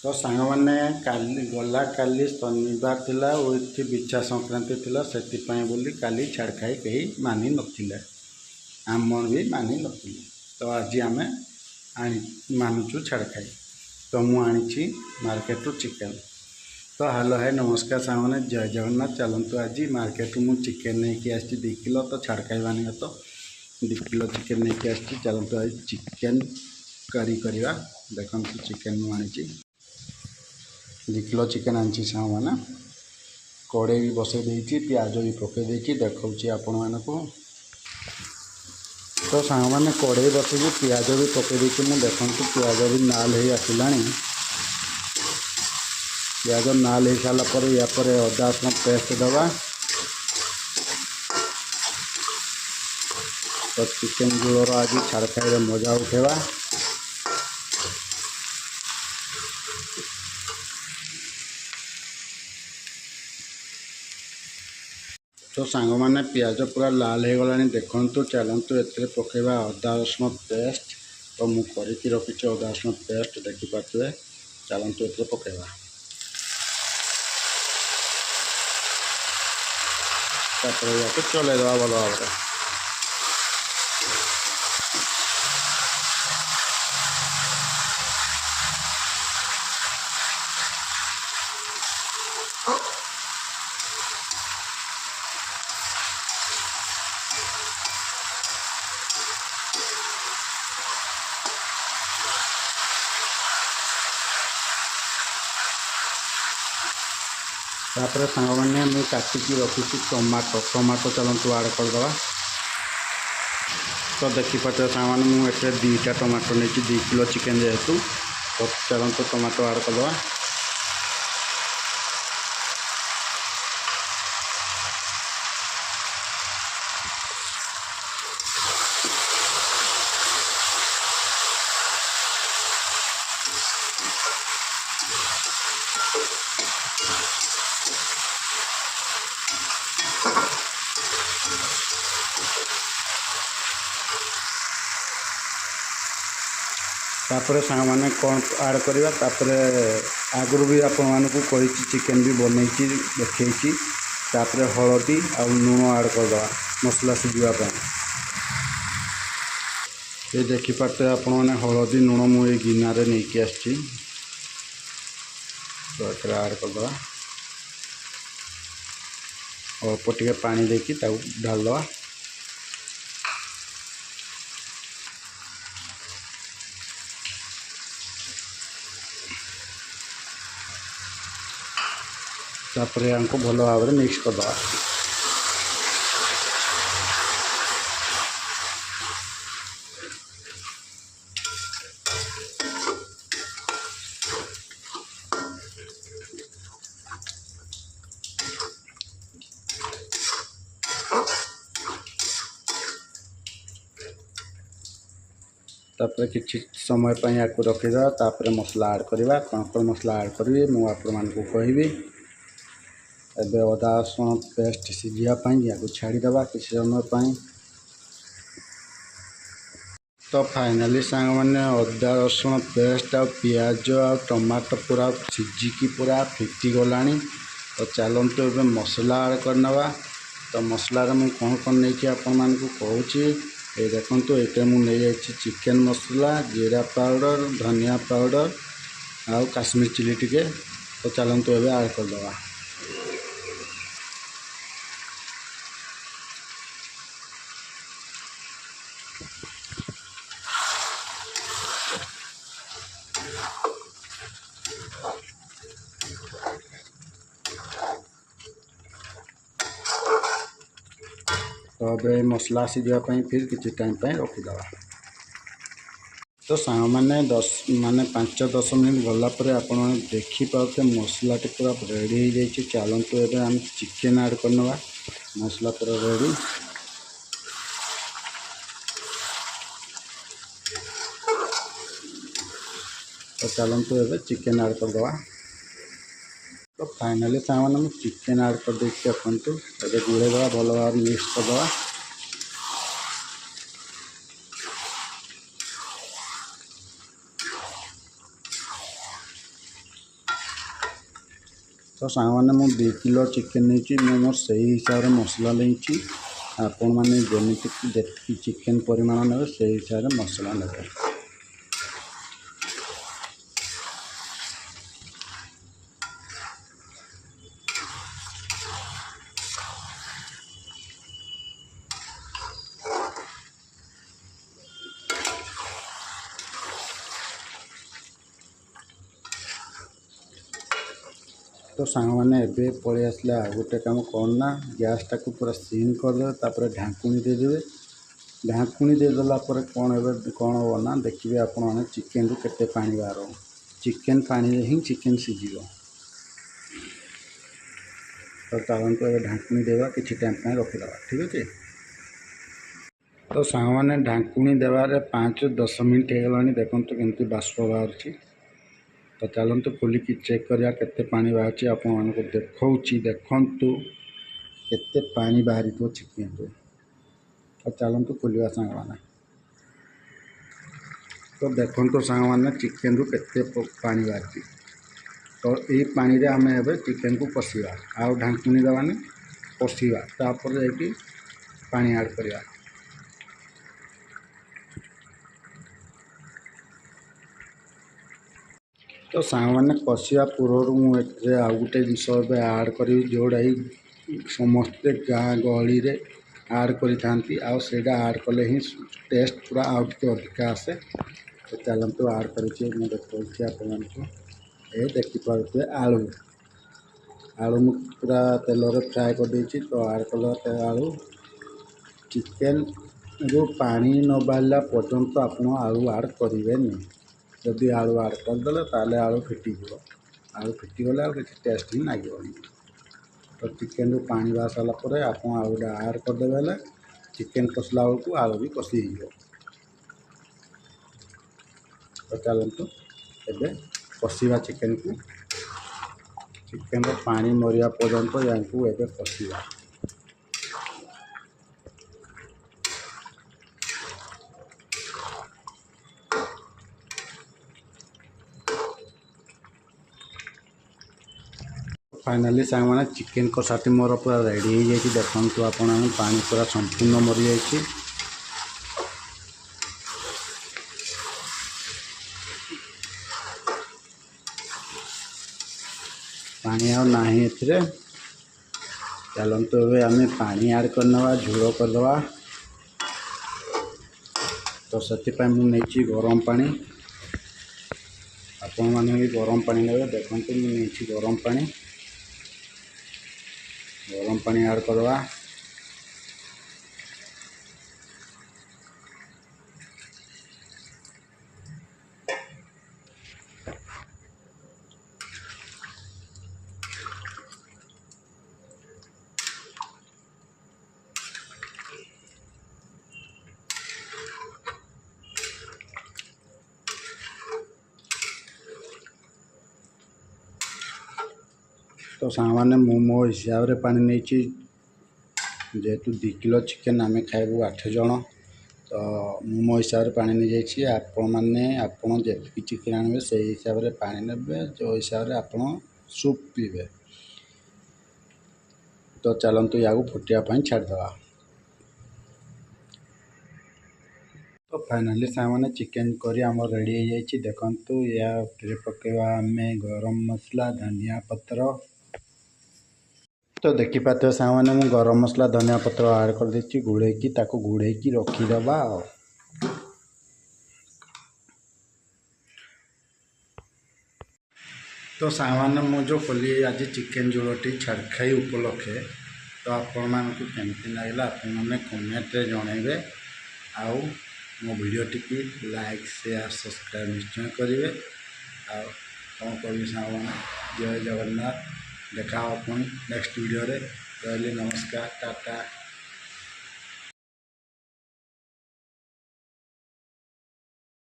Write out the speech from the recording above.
तो सांग मैंने काली गला काली शनिवार थिला उइथ बिछा संक्रांति थिला सेतिपाई बोली काली छाड़ खाई कहीं मानि नथिले आम भी मानि नथिले तो आज आम मानुचु छाड़ खाई तो मुझे मार्केट रू चिकेन तो हेलो है नमस्कार सामने जय जगन्नाथ चलतु आज मार्केट रू चिकेन नहीं आसी 2 किलो तो छाड़ खाई बानी तो 2 किलो चिकेन नहीं आसी चलतु आज चिकेन करी करवा देखो चिकेन मुझे 2 किलो चिकेन आनी सांग मैंने कड़े भी बसई देती प्याज भी पकई देखी देखा आपण मानक तो सांग मैंने कड़े बसई प्याज भी पकई देखी मुझे देखु प्याज भी नाल हो आसला प्याज नाल हो सारापर या अदा रसुण पेस्ट दबा तो चिकेन झोलर आज छाड़ खाई मजा उठेवा तो सांग मैंने प्याज पूरा लाल हो गला देखु चलतु ए पकेबा अदा रसुण पेस्ट तो मुझे रखी अदा रसुण पेस्ट देखिपे चलतु ए पकेबा या चलैदवा भल भाव तापर सांग मैंने मुझे काटिकी रखी टमाटो चलतु आड़ करदे तो देखिपे सांग मैंने मुझे 2टा टमाटो नहीं 2 किलो चिकेन जेहेतु तो चलतु टमाटो आड़ करदे तापर सांग मैंने कौन आड़ करवा आगुरी भी आपण कही चिकेन भी बनई देखी तापर हलदी आ लुण आड़ करदे मसला सीझापी ये देखिपे आपण मैंने हलदी लुण मुझे गिनारे नहीं आसी तो आड़ करदे अल्प टे पानी देकी ढालदे तापर हमको भल भाव में मिक्स करदे तापर किसी समय पर या रखीदा तापर मसला आड़ करवा कौन कौन मसला आड़ करी मुझे कहि एबे अदा रसुण पेस्ट सीझापी या छाड़ीदे किसी समय पर तो फाइनाली सांग मैंने अदा रसुण पेस्ट आ पियाज आ टमाटो पूरा सीझिकी पूरा फिटी गला तो चलतु ए मसला आड़ करनवा तो मसलार मुझे कौन कौन नहीं आपण मानक कहूँ ये देखो ये मुझे चिकेन मसला जीरा पाउडर धनिया पाउडर आउ काश्मीर चिली टिके तो चलतु ए आड़ करदे तो अब मसला सीझापी फिर किसी टाइम पर रखीदे तो सांग मैंने 5-10 मिनट गलापर आपण देखिपे मसला पूरा रेडी हो जाए चलतु ए आम चिकेन आड़ करनवा मसला पूरा रेडी तो चलतु ए चिकेन आड़ करदे तो फाइनाली सांग मैंने चिकेन आड़ कर देखी देखु ए गुड़े भल भाव मिक्स करदे तो सांग मैंने मु 2 किलो चिकेन नहीं मोर से हिसाब से मसला नहीं आपण मैंने जमी चिकेन परिमाण ने से हिसाब से मसला ने। तो सांग मैंने एबे पलि आसला गोटे कम करना गैस टाक पूरा सिम करदे तापर ढाकुणी देदेवे। ढाकुणी देदेला कौन कौन हम ना देखिए आपण चिकेन रु केते पानी बाहर चिकेन पानी ही चिकेन सीझ। तो चलते ये ढाकुणी देवा किसी टाइम पर रखीद ठीक अच्छे। तो सांग मैंने ढाकुणी देवार 5-10 मिनट हो गलानी देखो केमती बाष्प बाहर। तो चलते खोलिकी चेक करिया केते पानी बाहर आपण को देखौची देखंतु केते पानी बाहरी तो चिकेन रो। तो चलते खोलिया सांग मैंने तो देखो सांग मैंने चिकेन रु केते पानी बाहर। तो ये पानी रे आम ए चिकेन को कषा आउ ढाकुणी देवानी कषा तापर जाकि पानी ऐड करवा। तो सांग मैंने कषा पूर्व मुझे आउ गोटे जिस ऐड करी जोड़ा समस्ते गाँ गहली ऐड करी आड कले ही टेस्ट पूरा आउ टे अधिक आसे। तो चलते ऐड कर देखा आपको ये देखिपे आलू आलू मु पूरा तेल फ्राए कर देछि। तो ऐड कल आलू चिकेन जो पानी न बाहला पर्यंत आप आलू ऐड करेंगे नहीं। जदि आलू ऐड करदे ताले आलू फिटिज आलू फिटिगले आ किसी टेस्ट ही लगे। तो चिकेन पानी बाहर सारापर आप आलू ऐड करदे चिकेन कषला बेलू आलू भी कषि हो। तो चलते एबे कषा चिकेन को चिकेन पानी मरिया पर्यंत या कषा। फाइनाली सांग मैंने चिकेन कषाटी मोर पूरा रेडी हो जाए। देखो आप पानी पूरा संपूर्ण मरी जाए। पानी आ ना ए चलते ए आम पानी ऐड करना झोल करदे। तो से मुझे गरम पानी आपण मैंने भी गरम पानी ने देखो मुझे गरम पानी ऐड करवा। तो सांग मैंने मो हिसाब से पानी नहीं जेहेतु 2 किलो चिकेन आम खाइबू 8 जन। तो मो हिसाब से पानी नहीं जाइए आपण जी चिकेन आने से हिसाब से पानी ने जो हिसाब से आप सूप पीबे। तो चलतु या फुटापी छाड़दे। तो फाइनाली सांग मैंने चिकेन करी आम रेडी हो जाए। देखु या पकेवा आम गरम मसला धनिया पत्र। तो देखिपारे सांग मैंने मुझे गरम मसला धनिया पत्र ऐड कर देछि गुड़ेकी गुड़ेकी रखीदबा। तो सांग मैंने मुझे जो कली आज चिकेन जोड़टी छाड़खाई उपलक्षे तो आपण मानक केमती लगला आपने कमेंट रे जनइबे। आउ मो भिडियोटी की लाइक शेयर सब्सक्राइब निश्चय करेंगे। आ कौन करी सांग मैंने जय जगन्नाथ देखा पुणी नेक्स्ट वीडियो रे। रहली नमस्कार टाटा।